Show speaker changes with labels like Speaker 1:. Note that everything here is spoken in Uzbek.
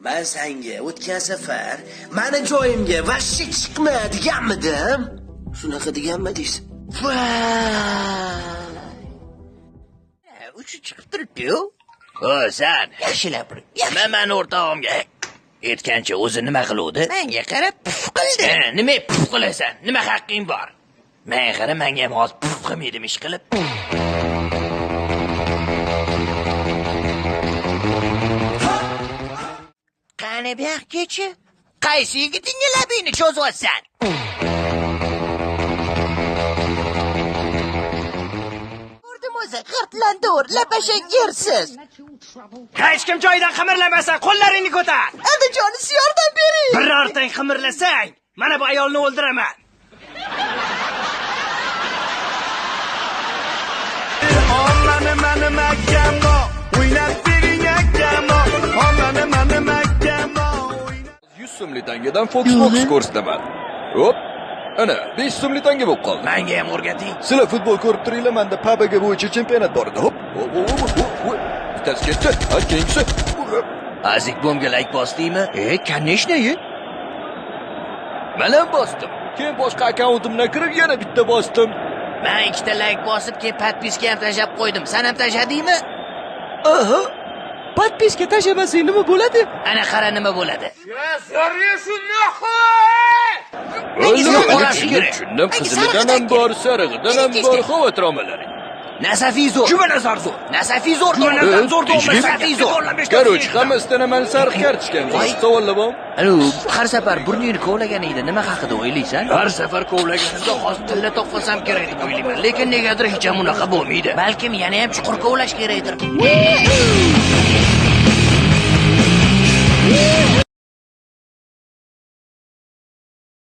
Speaker 1: Ben senga o'tgan safar meni joyimga vashshi chiqma deganmidim. Shunaqa deganmidingiz?
Speaker 2: Uchi chiqib turibdi-yu. O, sen yaxshilab tur. Nima men o'rtog'imga aytgancha o'zi nima qiluvdi? Menga qarab puf qildi. Nima puf qilasan? Nima haqqing bor? Men qara menga ham hozir puf qilmaydim ish qilib. Qani bu yoqgachi? Qaysi yigitingga labingni cho'zyapsan? Ko'rdim o'zi, g'irtlandur, lapashak yersiz.
Speaker 3: Hech kim joyidan qimirlamasa, qo'llaringni ko'tar.
Speaker 2: Andijonis yordam bering.
Speaker 3: Birortang qimirlasang, mana bu ayolni o'ldiraman.
Speaker 4: So'mli tangadan Fox ko'rsataman. Hop. Ana, 5 so'mli tanga bo'lib qoldi.
Speaker 3: Menga ham o'rgating.
Speaker 4: Sizlar futbol ko'rib turinglar, menda PUBG bo'yicha chempionat bor edi. Hop. Bittasi ketdi. Keyingisi.
Speaker 3: Azik bomga like bosdingmi?
Speaker 2: Конечно.
Speaker 4: Men ham bosdim. Keyin boshqa akkauntimdan kirib yana bitta bosdim.
Speaker 3: Men ikkita like bosib, keyin podpiska ham tashab qo'ydim. Sen ham tashadingmi?
Speaker 2: Aha. Podpiska tashamasang nima bo'ladi?
Speaker 3: Ana qara nima bo'ladi.
Speaker 4: Tushundim, qizilidan ham bor, sarig'idan ham bor, xavotir olmalaring.
Speaker 3: Nasafiy zo'r.
Speaker 2: Juma nazar zo'r.
Speaker 3: Nasafiy zo'r. Nasafiy zo'r.
Speaker 4: Короче, hammasidan ham sariq kartochka. Savollar bor?
Speaker 3: Alo, har safar burningni kovlaganingda nima haqida o'ylaysan? Har safar kovlaganimda hozir tilla topsam kerak deb o'ylayman. Lekin negadir hech ham unaqa bo'lmaydi. Balkim yana ham chuqur kovlash kerakdir.